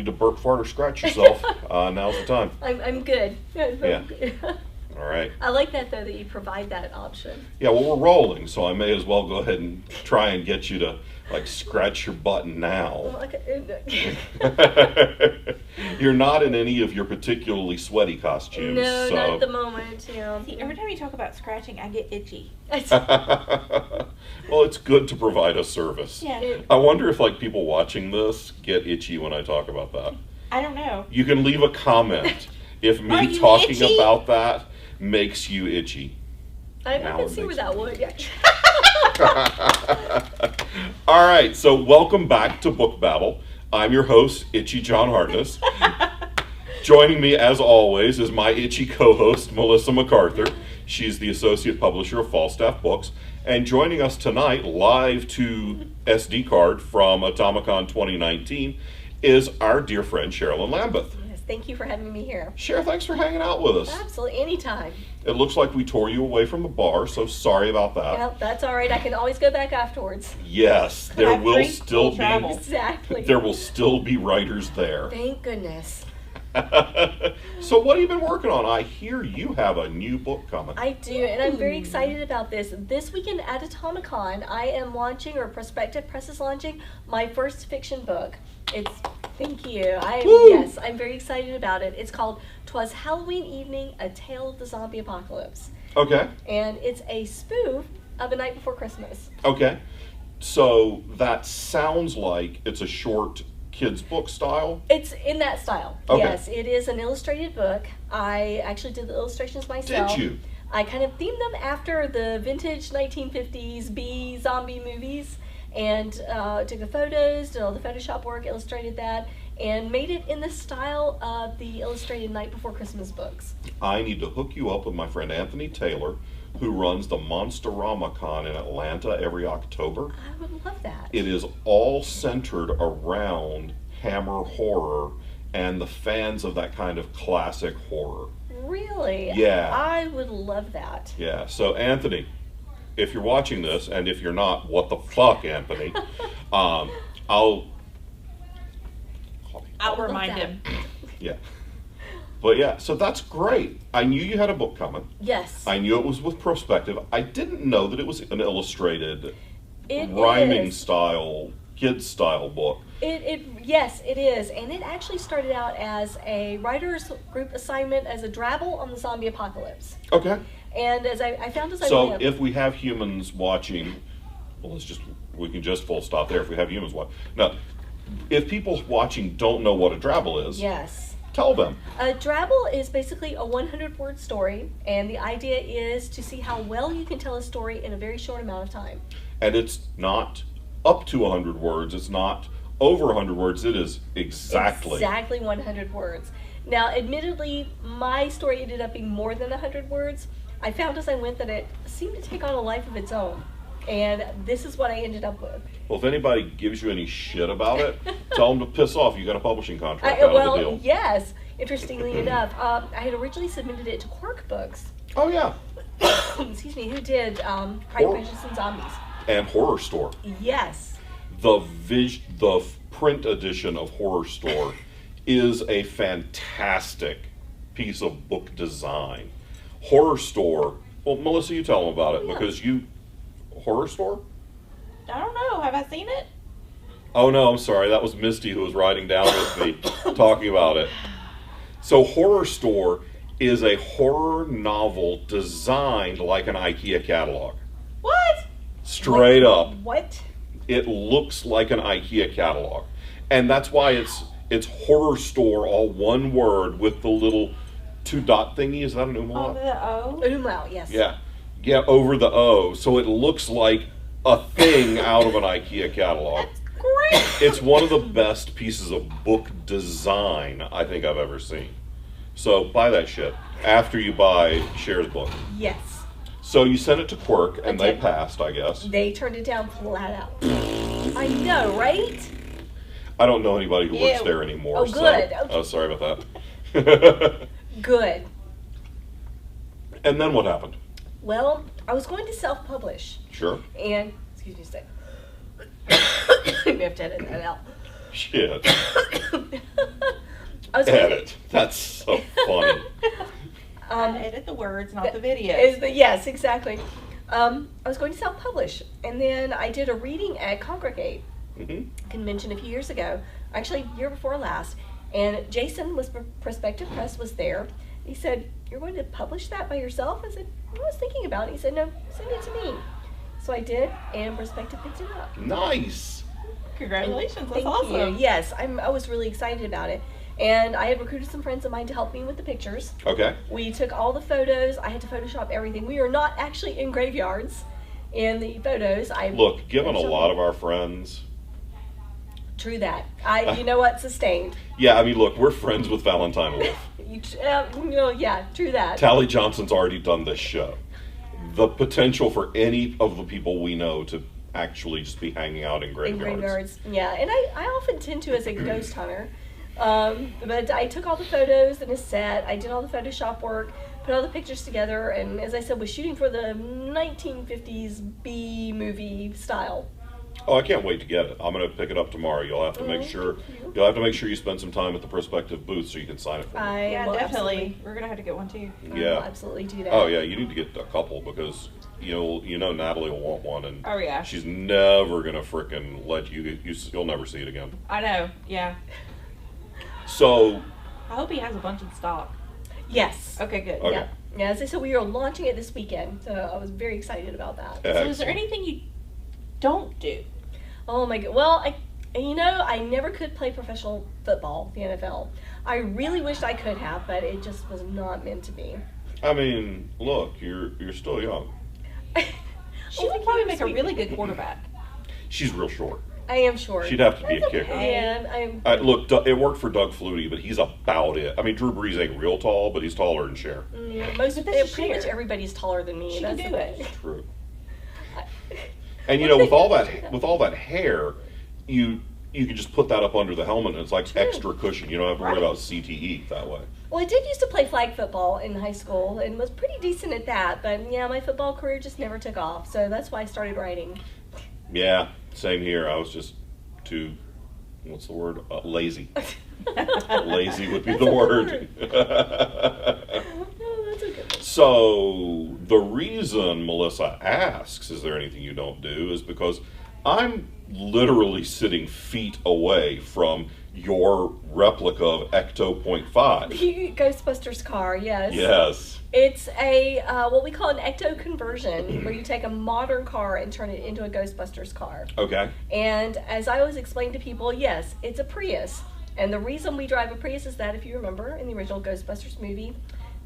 to burp, fart, or scratch yourself, now's the time. I'm good. Yeah. All right. I like that, though, that you provide that option. Yeah, well, we're rolling, so I may as well go ahead and try and get you to, like, scratch your butt now. Well, okay. You're not in any of your particularly sweaty costumes. No, so. not at the moment. See, every time you talk about scratching, I get itchy. Well, it's good to provide a service. Yeah. I wonder if, like, people watching this get itchy when I talk about that. I don't know. You can leave a comment if Are me you talking itchy? about that makes you itchy. I Now can it see where makes that me would. All right, so welcome back to Book Babble. I'm your host, Itchy John Hartness. Joining me, as always, is my itchy co-host, Melissa McArthur. She's the associate publisher of Falstaff Books. And joining us tonight, live to SD card from Atomicon 2019, is our dear friend, Cheralyn Lambeth. Yes, thank you for having me here. Cher, thanks for hanging out with us. Absolutely, anytime. It looks like we tore you away from the bar, so sorry about that. Well, that's all right. I can always go back afterwards. Yes, there Have will free still be travel. Exactly. there will still be writers there. Thank goodness. So what have you been working on? I hear you have a new book coming. I do, and I'm very excited about this. This weekend at Atomicon, I am launching, or Prospective Press is launching, my first fiction book. Thank you. Woo! Yes, I'm very excited about it. It's called 'Twas Halloween Evening, A Tale of the Zombie Apocalypse. Okay. And it's a spoof of A Night Before Christmas. Okay. So that sounds like it's a short kids book style. It's in that style. Okay. Yes, it is an illustrated book. I actually did the illustrations myself. Did you? I kind of themed them after the vintage 1950s B zombie movies, and took the photos, did all the Photoshop work, illustrated that, and made it in the style of the illustrated Night Before Christmas books. I need to hook you up with my friend Anthony Taylor, who runs the Monsterama Con in Atlanta every October. I would love that. It is all centered around Hammer horror and the fans of that kind of classic horror. Really? Yeah. I would love that. Yeah, so Anthony, if you're watching this, and if you're not, what the fuck, Anthony? I'll I'll love remind that. him. yeah. But yeah, so that's great. I knew you had a book coming. Yes. I knew it was with Prospective. I didn't know that it was an illustrated, It rhyming is. style, kids style book. Yes, it is. And it actually started out as a writer's group assignment as a drabble on the zombie apocalypse. Okay. And as I found as I So went, if we have humans watching, well, we can just full stop there if we have humans watch. Now, if people watching don't know what a drabble is, yes. tell them. A drabble is basically a 100-word story, and the idea is to see how well you can tell a story in a very short amount of time. And it's not up to 100 words. It's not over 100 words. It is exactly. Exactly 100 words. Now, admittedly, my story ended up being more than 100 words. I found as I went that it seemed to take on a life of its own. And this is what I ended up with. Well, if anybody gives you any shit about it, tell them to piss off. You got a publishing contract out of the deal. Yes. Interestingly enough, I had originally submitted it to Quirk Books. Oh, yeah. Excuse me, who did Pride, Quirk. Prejudice, and Zombies. And Horror Store. Yes. The print edition of Horror Store is a fantastic piece of book design. Horror Store, well, Melissa, you tell them about it, Yeah. because Horror Store? I don't know. Have I seen it? Oh no, I'm sorry. That was Misty who was riding down with me talking about it. So Horror Store is a horror novel designed like an IKEA catalog. What? Straight up. What? It looks like an IKEA catalog. And that's why it's Horror Store, all one word, with the little 2-dot thingy. Is that an umlaut? Over the O? Umlaut, yes. Yeah. Yeah, over the O. So it looks like a thing out of an IKEA catalog. That's great. It's one of the best pieces of book design I think I've ever seen. So buy that shit after you buy Cher's book. Yes. So you sent it to Quirk and they did. passed, I guess. They turned it down flat out. I know, right? I don't know anybody who works Ew. there anymore. Oh, so- good. Oh, sorry about that. Good. And then what happened? Well, I was going to self-publish. Sure. And, excuse me a sec. I may have to edit that out. shit. I was Edit. That's so funny. Edit the words, not the videos. Yes, exactly. I was going to self-publish, and then I did a reading at Congregate convention a few years ago, actually year before last, and Jason was Prospective Press was there. He said, "You're going to publish that by yourself?" I said, "I was thinking about it." He said, "No, send it to me." So I did, and Prospective picked it up. Nice. Congratulations, that's Thank awesome. you. Yes, I was really excited about it. And I had recruited some friends of mine to help me with the pictures. Okay. We took all the photos. I had to Photoshop everything. We are not actually in graveyards in the photos. Look, given a lot of our friends. True that. You know what? Sustained. Yeah, I mean, look, we're friends with Valentine Wolf. Yeah, true that. Tally Johnson's already done this show. The potential for any of the people we know to actually just be hanging out in graveyards. In graveyards, yeah. And I often tend to as a ghost hunter. But I took all the photos in a set. I did all the Photoshop work, put all the pictures together, and as I said, was shooting for the 1950s B movie style. Oh, I can't wait to get it. I'm going to pick it up tomorrow. You'll have to make sure. You'll have to make sure you spend some time at the Prospective booth so you can sign it for me. Yeah, will definitely. absolutely- We're gonna have to get one too. I will Yeah. absolutely do that. Oh yeah, you need to get a couple because you know Natalie will want one, and Oh yeah. she's never gonna frickin' let you'll never see it again. I know. Yeah. So I hope he has a bunch in stock. Yes. Okay, good. Okay. Yeah. Yeah, as I said, we are launching it this weekend, so I was very excited about that. So is there excellent. anything you don't do? Oh my god. Well, I never could play professional football, the NFL. I really wished I could have, but it just was not meant to be. I mean, look, you're still young. She would probably make a really good quarterback. She's real short. I am short. She'd have to be a That's kicker. okay. And I'm Look, it worked for Doug Flutie, but he's about it. I mean, Drew Brees ain't real tall, but he's taller than Cher. most But that's pretty much Cher. everybody's taller than me. She That's can the do it. thing. True. And you know, with all that hair, you can just put that up under the helmet, and it's like True. extra cushion. You don't have to worry Right. about CTE that way. Well, I did used to play flag football in high school and was pretty decent at that, but yeah, my football career just never took off, so that's why I started writing. Yeah, same here. I was just too, what's the word? Lazy. Lazy would be That's the a word. Oh, that's a good one. So the reason Melissa asks, is there anything you don't do, is because I'm literally sitting feet away from your replica of Ecto .5. Ghostbusters car, yes. Yes. It's a what we call an ecto conversion, where you take a modern car and turn it into a Ghostbusters car. Okay. And as I always explain to people, yes, it's a Prius. And the reason we drive a Prius is that, if you remember, in the original Ghostbusters movie,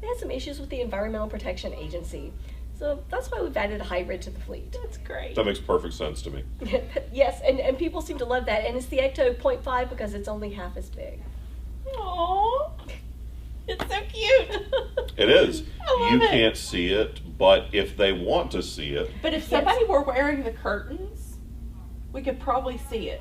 they had some issues with the Environmental Protection Agency. So that's why we've added a hybrid to the fleet. That's great. That makes perfect sense to me. Yes, and people seem to love that. And it's the Ecto .5 because it's only half as big. Aww. It's so cute. It is. I love You it. can't see it, but if they want to see it, But if somebody were wearing the curtains, we could probably see it.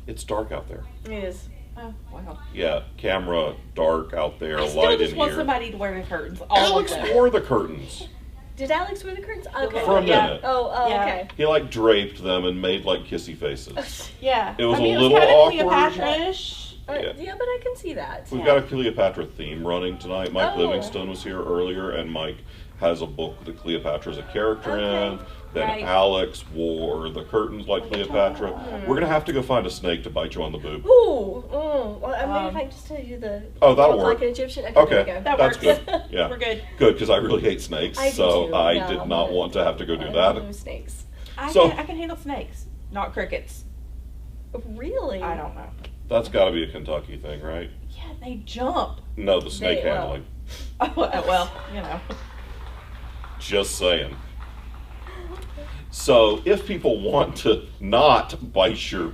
it's dark out there. It is. Oh, wow. Yeah, camera dark out there, I still light just in want here. somebody to wear the curtains. All Alex of them. wore the curtains. Did Alex wear the curtains? Okay. For a Yeah. minute. Oh, Yeah. okay. He like draped them and made like kissy faces. Yeah. It was I mean, a it little kind of awkward. Cleopatra-ish. Yeah. Yeah, but I can see that. We've got a Cleopatra theme running tonight. Mike Oh. Livingston was here earlier, and Mike has a book that Cleopatra's a character Okay. in. Then Right. Alex wore the curtains like Cleopatra. We're gonna have to go find a snake to bite you on the boob. Ooh, well, maybe if I just tell you the Oh, that'll look work. like an Egyptian. Okay, Okay, there we go. That that's works. good. Yeah, We're good. Good, because I really hate snakes, I do so too, I yeah. did not want to have to go do I that. love snakes. I So- can handle snakes, not crickets. Really? I don't know. That's got to be a Kentucky thing, right? Yeah, they jump. No, the snake well. handling. Oh, well, you know. Just saying. So, if people want to not bite you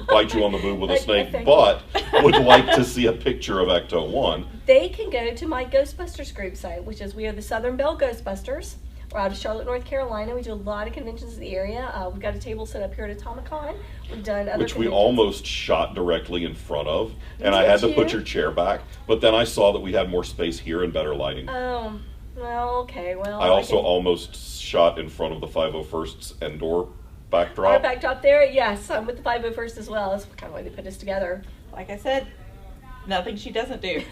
on the boob with a snake, Thank but would like to see a picture of Ecto 1, They can go to my Ghostbusters group site, which is we are the Southern Belle Ghostbusters. We're out of Charlotte, North Carolina. We do a lot of conventions in the area. We've got a table set up here at Atomicon. We've done other which we conventions. almost shot directly in front of, and I Did had to put you? your chair back, but then I saw that we had more space here and better lighting. Oh, well, okay. Well, I also can- almost shot in front of the 501st's Endor backdrop. Our backdrop there, yes, I'm with the 501st as well. That's kind of why they put us together. Like I said, nothing she doesn't do.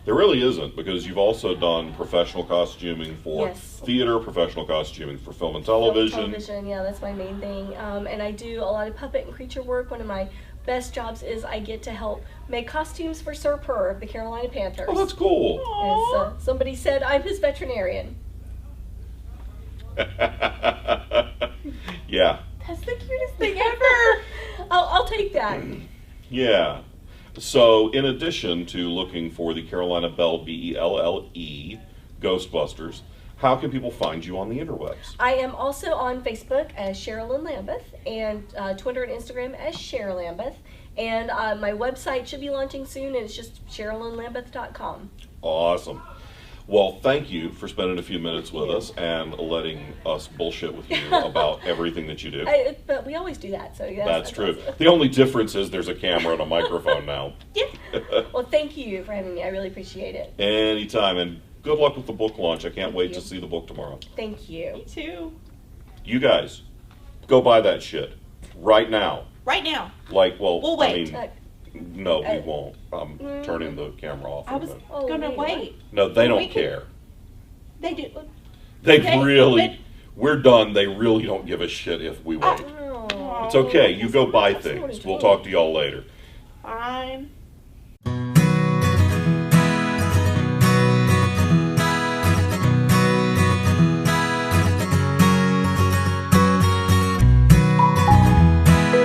There really isn't, because you've also done professional costuming for Yes. theater, professional costuming for film and Film and television. television, yeah, that's my main thing. And I do a lot of puppet and creature work. One of my best jobs is I get to help make costumes for Sir Purr of the Carolina Panthers. Oh, that's cool. As, somebody said I'm his veterinarian. Yeah. That's the cutest thing ever. I'll take that. Yeah. So, in addition to looking for the Carolina Belle, Belle, Ghostbusters, how can people find you on the interwebs? I am also on Facebook as Cheralyn Lambeth and Twitter and Instagram as Cheralyn Lambeth. And my website should be launching soon, and it's just CheralynLambeth.com. Awesome. Well, thank you for spending a few minutes with us and letting us bullshit with you about everything that you do. But we always do that, so yes, That's true. awesome. The only difference is there's a camera and a microphone now. Yeah. Well, thank you for having me. I really appreciate it. Anytime, and good luck with the book launch. I can't wait you. to see the book tomorrow. Thank you. Me too. You guys, go buy that shit right now. Right now. Like, well, We'll I wait. mean, no, we won't. I'm turning the camera off. I in a was minute. Oh, gonna wait, wait. No, they We don't can- care. They do. They Okay, really, but- we're done. They really don't give a shit if we wait. Oh. It's okay. You go buy That's not what things. it We'll is. talk to y'all later. Fine.